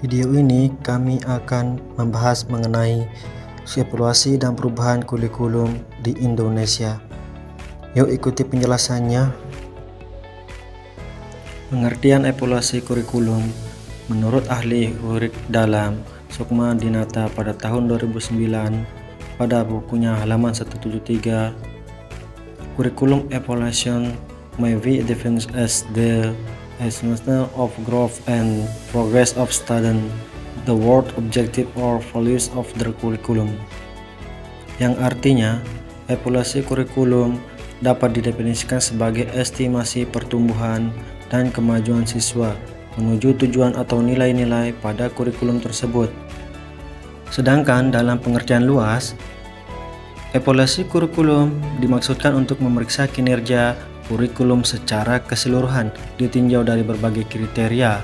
Video ini kami akan membahas mengenai evaluasi dan perubahan kurikulum di Indonesia. Yuk ikuti penjelasannya. Pengertian evaluasi kurikulum menurut ahli Curriculum Sukma Dinata pada tahun 2009 pada bukunya halaman 173, Curriculum evaluation may be defined as the assessment of growth and progress of student, the word objective or values of the curriculum, yang artinya evaluasi kurikulum dapat didefinisikan sebagai estimasi pertumbuhan dan kemajuan siswa menuju tujuan atau nilai-nilai pada kurikulum tersebut. Sedangkan dalam pengertian luas, evaluasi kurikulum dimaksudkan untuk memeriksa kinerja kurikulum secara keseluruhan, ditinjau dari berbagai kriteria.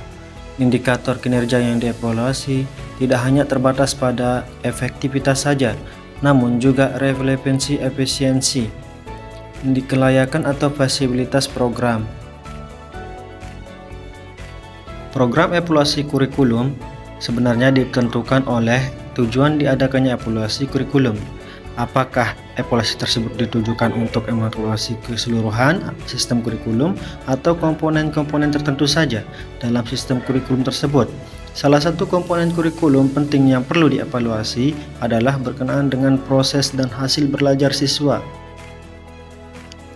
Indikator kinerja yang dievaluasi tidak hanya terbatas pada efektivitas saja, namun juga relevansi, efisiensi, kelayakan atau fleksibilitas program. Program evaluasi kurikulum sebenarnya ditentukan oleh tujuan diadakannya evaluasi kurikulum. Apakah evaluasi tersebut ditujukan untuk evaluasi keseluruhan sistem kurikulum atau komponen-komponen tertentu saja dalam sistem kurikulum tersebut? Salah satu komponen kurikulum penting yang perlu dievaluasi adalah berkenaan dengan proses dan hasil belajar siswa.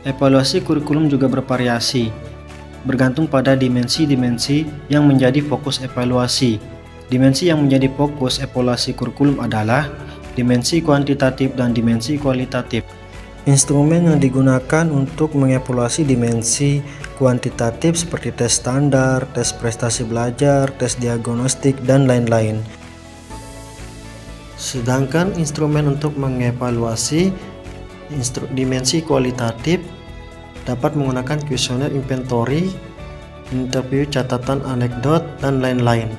Evaluasi kurikulum juga bervariasi, bergantung pada dimensi-dimensi yang menjadi fokus evaluasi. Dimensi yang menjadi fokus evaluasi kurikulum adalah dimensi kuantitatif dan dimensi kualitatif. Instrumen yang digunakan untuk mengevaluasi dimensi kuantitatif seperti tes standar, tes prestasi belajar, tes diagnostik, dan lain-lain. Sedangkan instrumen untuk mengevaluasi dimensi kualitatif dapat menggunakan kuesioner inventory, interview, catatan anekdot, dan lain-lain.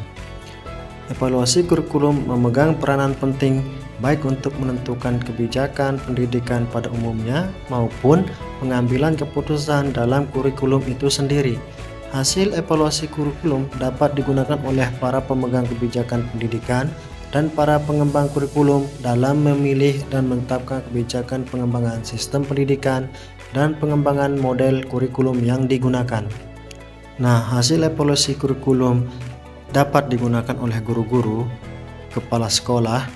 Evaluasi kurikulum memegang peranan penting baik untuk menentukan kebijakan pendidikan pada umumnya maupun pengambilan keputusan dalam kurikulum itu sendiri. Hasil evaluasi kurikulum dapat digunakan oleh para pemegang kebijakan pendidikan dan para pengembang kurikulum dalam memilih dan menetapkan kebijakan pengembangan sistem pendidikan dan pengembangan model kurikulum yang digunakan. Nah, hasil evaluasi kurikulum dapat digunakan oleh guru-guru, kepala sekolah,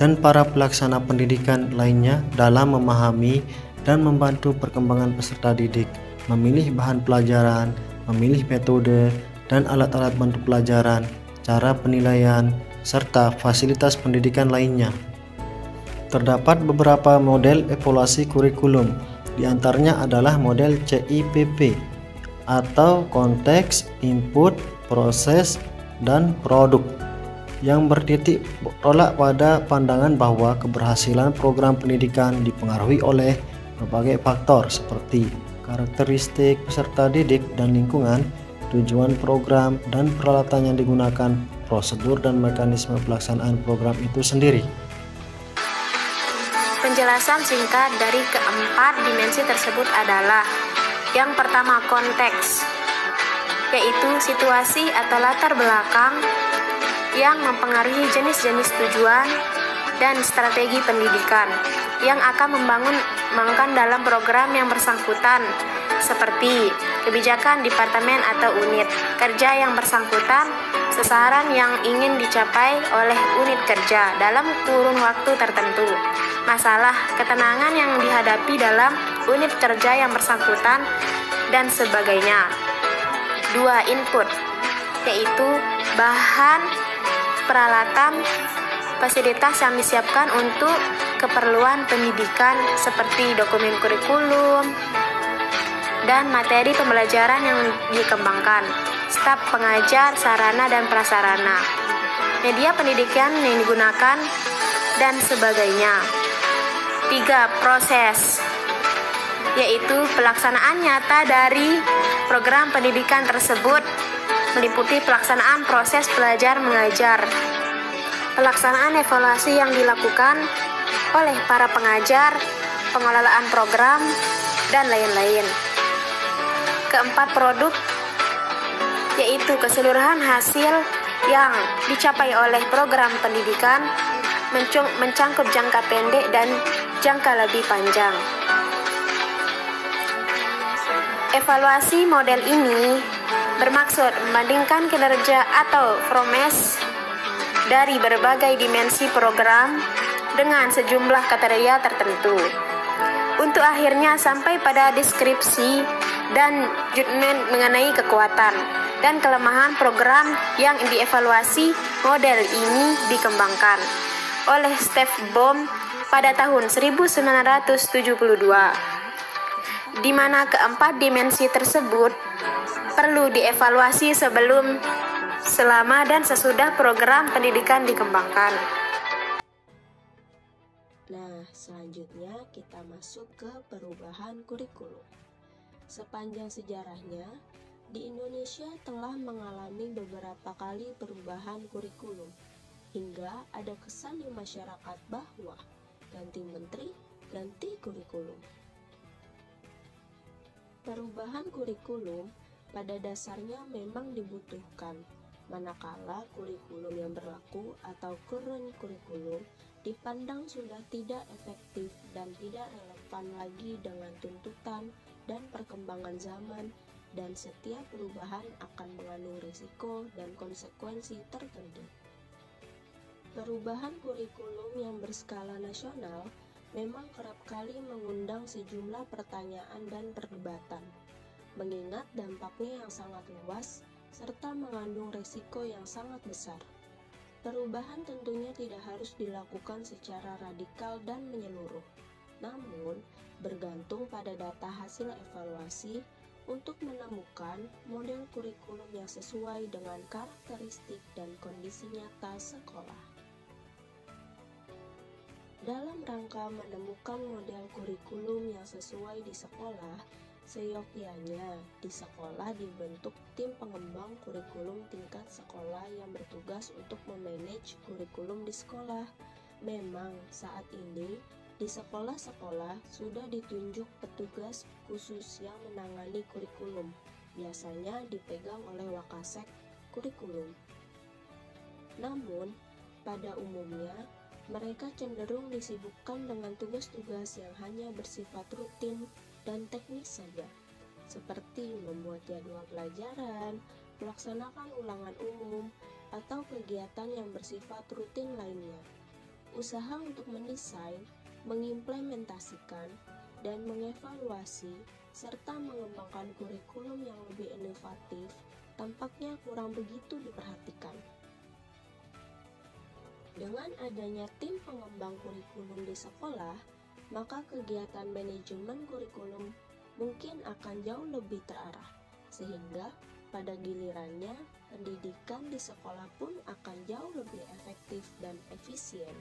dan para pelaksana pendidikan lainnya dalam memahami dan membantu perkembangan peserta didik, memilih bahan pelajaran, memilih metode dan alat-alat bantu pelajaran, cara penilaian, serta fasilitas pendidikan lainnya. Terdapat beberapa model evaluasi kurikulum, di antaranya adalah model CIPP atau konteks, input, proses, dan produk, yang bertitik tolak pada pandangan bahwa keberhasilan program pendidikan dipengaruhi oleh berbagai faktor seperti karakteristik peserta didik dan lingkungan, tujuan program dan peralatan yang digunakan, prosedur dan mekanisme pelaksanaan program itu sendiri. Penjelasan singkat dari keempat dimensi tersebut adalah: yang pertama, konteks, yaitu situasi atau latar belakang yang mempengaruhi jenis-jenis tujuan dan strategi pendidikan yang akan mengembangkan dalam program yang bersangkutan, seperti kebijakan departemen atau unit kerja yang bersangkutan, sasaran yang ingin dicapai oleh unit kerja dalam kurun waktu tertentu, masalah ketenangan yang dihadapi dalam unit kerja yang bersangkutan, dan sebagainya. 2. Input, yaitu bahan, peralatan, fasilitas yang disiapkan untuk keperluan pendidikan seperti dokumen kurikulum dan materi pembelajaran yang dikembangkan, staf pengajar, sarana dan prasarana, media pendidikan yang digunakan, dan sebagainya. 3. Proses, yaitu pelaksanaan nyata dari program pendidikan tersebut, meliputi pelaksanaan proses belajar mengajar, pelaksanaan evaluasi yang dilakukan oleh para pengajar, pengelolaan program, dan lain-lain. Keempat, produk, yaitu keseluruhan hasil yang dicapai oleh program pendidikan mencangkup jangka pendek dan jangka lebih panjang. Evaluasi model ini bermaksud membandingkan kinerja atau progres dari berbagai dimensi program dengan sejumlah kriteria tertentu, untuk akhirnya sampai pada deskripsi dan judgement mengenai kekuatan dan kelemahan program yang dievaluasi. Model ini dikembangkan oleh Steve Bohm pada tahun 1972, di mana keempat dimensi tersebut perlu dievaluasi sebelum, selama, dan sesudah program pendidikan dikembangkan. Nah, selanjutnya kita masuk ke perubahan kurikulum. Sepanjang sejarahnya, di Indonesia telah mengalami beberapa kali perubahan kurikulum, hingga ada kesan di masyarakat bahwa ganti menteri, ganti kurikulum. Perubahan kurikulum pada dasarnya memang dibutuhkan, manakala kurikulum yang berlaku atau current kurikulum dipandang sudah tidak efektif dan tidak relevan lagi dengan tuntutan dan perkembangan zaman, dan setiap perubahan akan mengandung risiko dan konsekuensi tertentu. Perubahan kurikulum yang berskala nasional memang kerap kali mengundang sejumlah pertanyaan dan perdebatan, mengingat dampaknya yang sangat luas serta mengandung risiko yang sangat besar. Perubahan tentunya tidak harus dilakukan secara radikal dan menyeluruh, namun bergantung pada data hasil evaluasi untuk menemukan model kurikulum yang sesuai dengan karakteristik dan kondisi nyata sekolah. Dalam rangka menemukan model kurikulum yang sesuai di sekolah, seyogyanya di sekolah dibentuk tim pengembang kurikulum tingkat sekolah yang bertugas untuk memanage kurikulum di sekolah. Memang saat ini di sekolah-sekolah sudah ditunjuk petugas khusus yang menangani kurikulum, biasanya dipegang oleh Wakasek kurikulum. Namun, pada umumnya, mereka cenderung disibukkan dengan tugas-tugas yang hanya bersifat rutin dan teknis saja, seperti membuat jadwal pelajaran, melaksanakan ulangan umum, atau kegiatan yang bersifat rutin lainnya. Usaha untuk mendesain, mengimplementasikan, dan mengevaluasi, serta mengembangkan kurikulum yang lebih inovatif tampaknya kurang begitu diperhatikan. Dengan adanya tim pengembang kurikulum di sekolah, maka kegiatan manajemen kurikulum mungkin akan jauh lebih terarah, sehingga pada gilirannya pendidikan di sekolah pun akan jauh lebih efektif dan efisien.